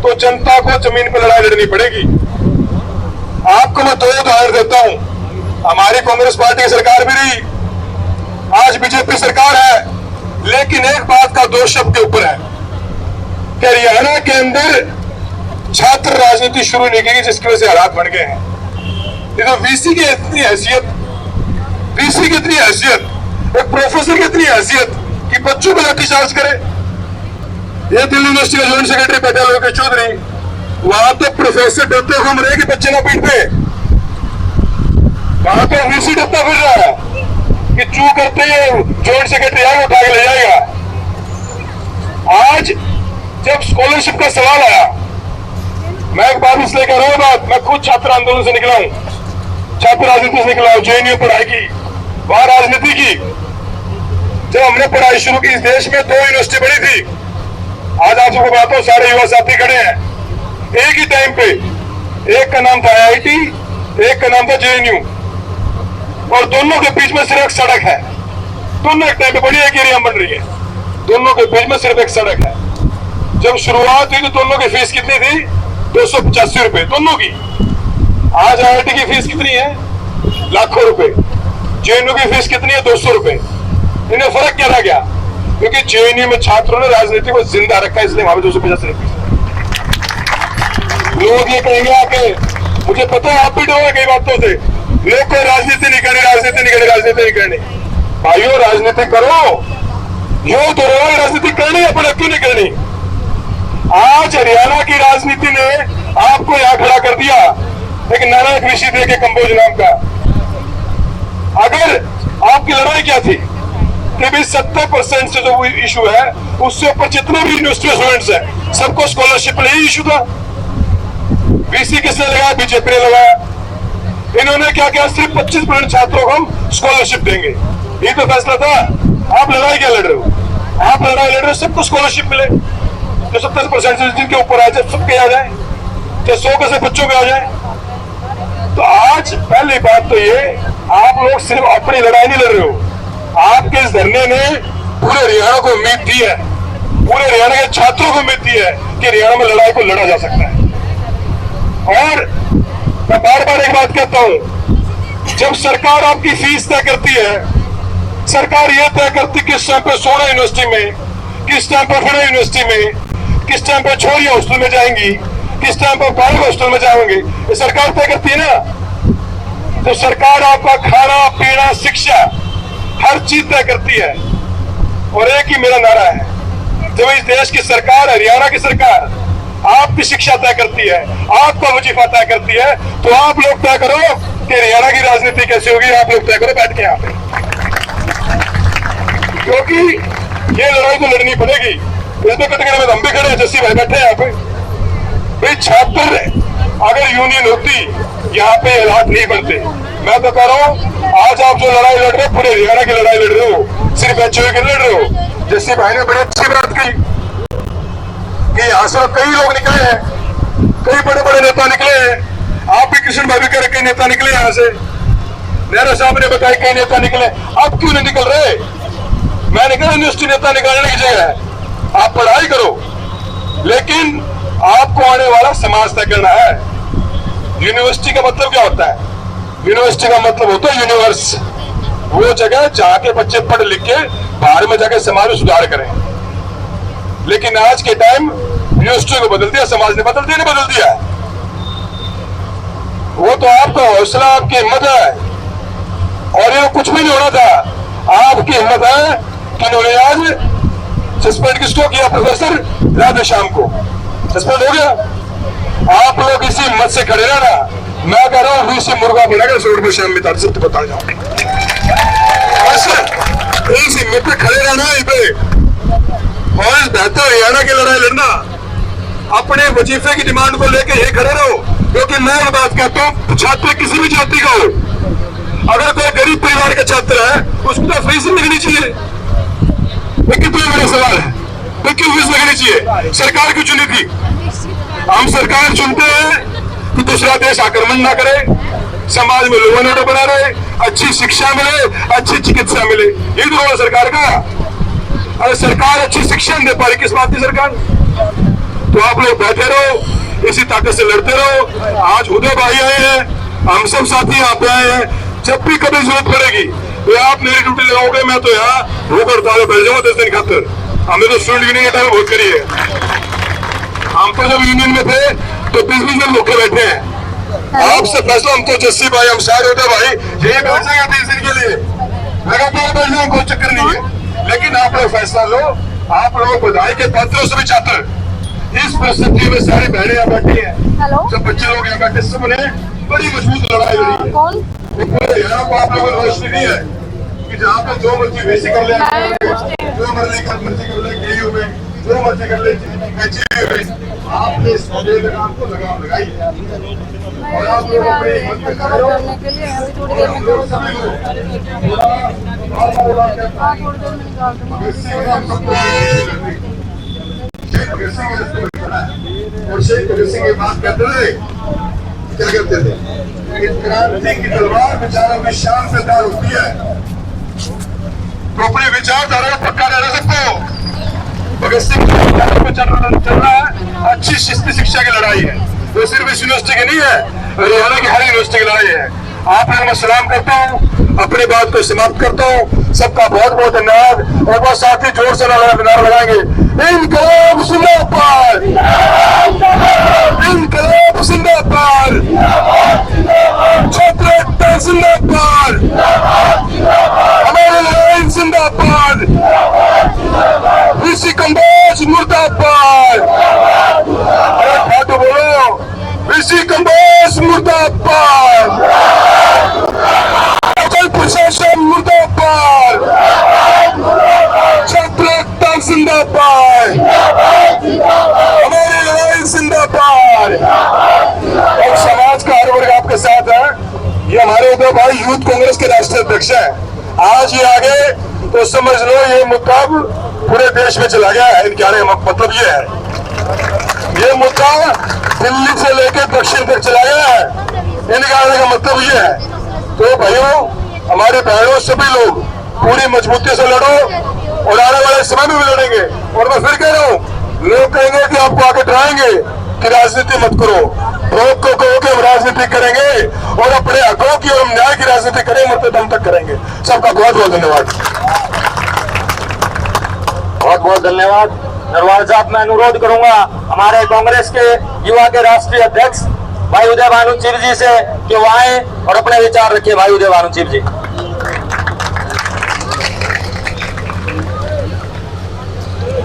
तो जनता को जमीन पर लड़ाई लड़नी पड़ेगी। आपको मैं 2 उदाहरण देता हूं। हमारी कांग्रेस पार्टी की सरकार भी रही, आज बीजेपी सरकार है, लेकिन एक बात का दोष सबके ऊपर है कि हरियाणा के अंदर छात्र राजनीति शुरू नहीं की, जिसकी वजह से हालात बन गए हैं। ये तो वीसी की इतनी हैसियत, वीसी की इतनी हैसियत, एक प्रोफेसर की इतनी हैसियत कि बच्चों को लाठीचार्ज करे। ये दिल्ली यूनिवर्सिटी का जॉइंट सेक्रेटरी बैठा लोकेश चौधरी, वहां तो प्रोफेसर डरते घूम रहे कि बच्चे ना पीट पे, वहां तो वीसी डरता फिर रहा है कि चू करते ही जॉइंट सेक्रेटरी आगे उठा के ले जाएगा। आज जब स्कॉलरशिप का सवाल आया, मैं एक बात इसलिए कह रहा हूं, बात मैं खुद छात्र आंदोलन से निकला हूं, छात्र राजनीति से निकला हूं, जेएनयू पढ़ाई की, वहां राजनीति की। जब हमने पढ़ाई शुरू की, इस देश में 2 यूनिवर्सिटी बड़ी थी। आज आप सबको बात हो, सारे युवा साथी खड़े हैं एक ही टाइम पे। एक का नाम था आईआईटी, एक का नाम था जेएनयू, और दोनों के बीच में सिर्फ एक सड़क है। दोनों एक टाइम पे बड़ी एक एरिया बन रही है, दोनों के बीच में सिर्फ एक सड़क है। जब शुरुआत हुई तो दोनों की फीस कितनी थी? 285 रुपए दोनों की। आज आईआईटी की फीस कितनी है? लाखों रुपए। जेएनयू की फीस कितनी है? 200 रुपए। इन्हें फर्क क्या रह गया? क्योंकि जेएनयू में छात्रों ने राजनीति को जिंदा रखा, इसलिए वहां पे 285 रुपए। लोग ये कहेंगे आके, मुझे पता है आप भी डरोगे कई बातों से, लोग को राजनीति नहीं करनी, राजनीति नहीं करनी, राजनीति नहीं करनी। भाइयों, राजनीति करो, यो तो राजनीति करनी है, पर क्यों नहीं करनी? आज हरियाणा की राजनीति ने आपको यहां खड़ा कर दिया एक नारायण कृषि दे के कंबोज नाम का। अगर आपकी लड़ाई क्या थी कि भी 70% से जो इशू है, उससे ऊपर जितने भी यूनिवर्सिटी स्टूडेंट्स हैं सबको स्कॉलरशिप ले ही इशू था। वीसी किसने लगाया? बीजेपी ने लगाया। इन्होंने क्या किया? सिर्फ 25% छात्रों को हम स्कॉलरशिप देंगे, ये तो फैसला था। आप लड़ाई क्या लड़ रहे हो? आप लड़ाई लड़ रहे हो सबको स्कॉलरशिप मिले, तो 70% जिनके ऊपर आ जाए सबके आ जाए, चाहे 100 के से बच्चों के आ जाए। तो आज पहली बात तो ये, आप लोग सिर्फ अपनी लड़ाई नहीं लड़ रहे हो, आपके इस धरने ने पूरे हरियाणा को उम्मीद दी है, पूरे हरियाणा के छात्रों को उम्मीद दी है कि हरियाणा में लड़ाई को लड़ा जा सकता है। और मैं बार बार एक बात कहता हूं, जब सरकार आपकी फीस तय करती है, सरकार यह तय करती किस टाइम पे सोना यूनिवर्सिटी में, किस टाइम पे फड़ा यूनिवर्सिटी में, किस टाइम पे छोरी हॉस्टल में जाएंगी, किस टाइम पे बालिग हॉस्टल में जाएंगे, ये सरकार तय करती है ना। तो सरकार आपका खाना पीना शिक्षा हर चीज तय करती है। और एक ही मेरा नारा है, जब इस देश की सरकार, हरियाणा की सरकार आपकी शिक्षा तय करती है, आपका वजीफा तय करती है, तो आप लोग तय करो कि हरियाणा की राजनीति कैसे होगी। आप लोग तय करो बैठ के यहाँ पे, क्योंकि ये लड़ाई तो लड़नी पड़ेगी। इसमें कटघरे में हम भी खड़े हैं, जस्सी भाई बैठे हैं यहाँ पे। भाई छात्र अगर यूनियन होती, यहाँ पे हालात नहीं बनते। मैं तो कह रहा हूँ, आज आप जो लड़ाई लड़ रहे हो, पूरे हरियाणा की लड़ाई लड़ रहे हो, सिर्फ एचओ की लड़ रहे हो। जस्सी भाई ने बड़ी अच्छी बात की कि यहाँ से कई लोग निकले हैं, कई बड़े बड़े नेता निकले हैं। आप भी कृष्ण भाभी के कई नेता निकले यहाँ से, नेहरू साहब ने बताया कई नेता निकले। अब क्यों नहीं निकल रहे? मैंने कहा यूनिवर्सिटी नेता निकालने की जगह है, आप पढ़ाई करो, लेकिन आपको आने वाला समाज तय करना है। यूनिवर्सिटी का मतलब क्या होता है? यूनिवर्सिटी का मतलब होता है यूनिवर्स, वो जगह जहां के बच्चे पढ़ लिख के बाहर में जाकर समाज में सुधार करें। लेकिन आज के टाइम यूनिवर्सिटी को बदल दिया, समाज ने बदल दिया, नहीं बदल दिया। वो तो आपका हौसला, आपकी हिम्मत है, और ये कुछ भी नहीं होना था। आपकी हिम्मत है कि इन्होंने आज सस्पेंड किसको किया? प्रोफेसर राधे श्याम को सस्पेंड हो गया। आप लोग इसी हिम्मत से खड़े रहना। मैं कह रहा हूं इसी मुर्गा बनाकर सोड में शाम में सबसे बता जाओ, इस हिम्मत पे खड़े रहना यहीं पे, और इस बेहतर हरियाणा की लड़ाई लड़ना। अपने वजीफे की डिमांड को लेकर ये खड़े रहो, क्योंकि मैं ये बात कहता हूँ, छात्र किसी भी जाति का हो, अगर कोई गरीब परिवार का छात्र है उसको तो फीस लगनी चाहिए। लेकिन तो मेरा सवाल है, तो क्यों फीस लगनी चाहिए? सरकार क्यों चुनी थी? हम सरकार चुनते हैं कि दूसरा देश आक्रमण ना करे, समाज में लोगों ने बना रहे, अच्छी शिक्षा मिले, अच्छी चिकित्सा मिले, ये तो होगा सरकार का। अरे सरकार अच्छी शिक्षा नहीं दे पा रही, किस बात की सरकार? तो आप लोग बैठे रहो, इसी ताकत से लड़ते रहो। आज उदय भाई आए हैं, हम सब साथी यहाँ पे आए हैं। जब भी कभी जरूरत पड़ेगी तो आप मेरी ड्यूटी लगाओगे, मैं तो यहाँ भूख हड़ताल बैठ जाऊंगा 10 दिन खातर। हमने तो स्टूडेंट यूनियन का बहुत करी है। हम तो जब यूनियन में थे तो 20-20 दिन लोग बैठे हैं। आपसे फैसला हम तो जस्सी भाई, हम सारे होते भाई यही बैठ जाएंगे 30 दिन के लिए, लगातार बैठ जाएंगे, कोई चक्कर नहीं है। लेकिन आप लोग फैसला लो, आप लोग बधाई के पात्रों से भी चाहते। इस परिस्थिति में सारी बहनें यहाँ बैठी हैं, सब बच्चे लोग यहाँ बैठे, सबने बड़ी मजबूत लड़ाई लड़ी है। पूरे यहाँ को आप लोगों ने रोशनी दी है कि जहाँ पे जो मर्जी वैसे कर ले, जो मर्जी कर ले केयू में, जो मर्जी कर ले एचयू में। आपने इस काम को लगाई है और आप लोग अपने हिम्मत पे खड़े हो। और शेख भगत सिंह की बात करते थे, क्या करते थे? क्रांति की तलवार विचारों की शान पे दार होती है, तो अपनी विचारधारा पक्का रहना सबको। भगत सिंह चल रहा है, अच्छी शिक्षा की लड़ाई है, वो सिर्फ इस यूनिवर्सिटी की नहीं है, हरियाणा की हर यूनिवर्सिटी की लड़ाई है। आप लोगों में सलाम करता हूँ, अपनी बात को समाप्त करता हूँ। सबका बहुत बहुत धन्यवाद। और बहुत साथी जोर से नारा लगाएंगे, इनकलाब जिंदाबाद, इनकलाब जिंदाबाद, छात्र एकता जिंदाबाद, हमारी लड़ाई जिंदाबाद, ऋषि कंबोज मुर्दाबाद। अरे खाटू बोलो, ऋषि कंबोज मुर्दाबाद, अचल प्रशासन मुर्दाबाद, छात्र एकता जिंदाबाद, हमारी लड़ाई जिंदाबाद। और समाज का हर वर्ग आपके साथ है। ये हमारे उदय भाई यूथ कांग्रेस के राष्ट्रीय अध्यक्ष हैं। आज ये आगे तो समझ लो ये मुद्दा पूरे देश में चला गया है। इनके आने का मतलब ये है, ये मुद्दा दिल्ली से लेकर दक्षिण तक चला गया है। इनके आने का मतलब ये है। तो भाइयों, हमारे बहनों, सभी लोग पूरी मजबूती से लड़ो और आने वाले समय में भी लड़ेंगे। और मैं फिर कह रहा हूँ, लोग कहेंगे कि आपको आगे डराएंगे कि राजनीति मत करो। लोग को कहो कि हम राजनीति करेंगे और अपने हकों की और न्याय की राजनीति करेंगे, मरते दम तक करेंगे। सबका बहुत बहुत धन्यवाद। बहुत बहुत धन्यवाद नरवाल साहब। मैं अनुरोध करूंगा हमारे कांग्रेस के युवा के राष्ट्रीय अध्यक्ष भाई उदय भानु चिर जी से कि वो आए और अपने विचार रखिए। भाई उदय भानु चिर जी।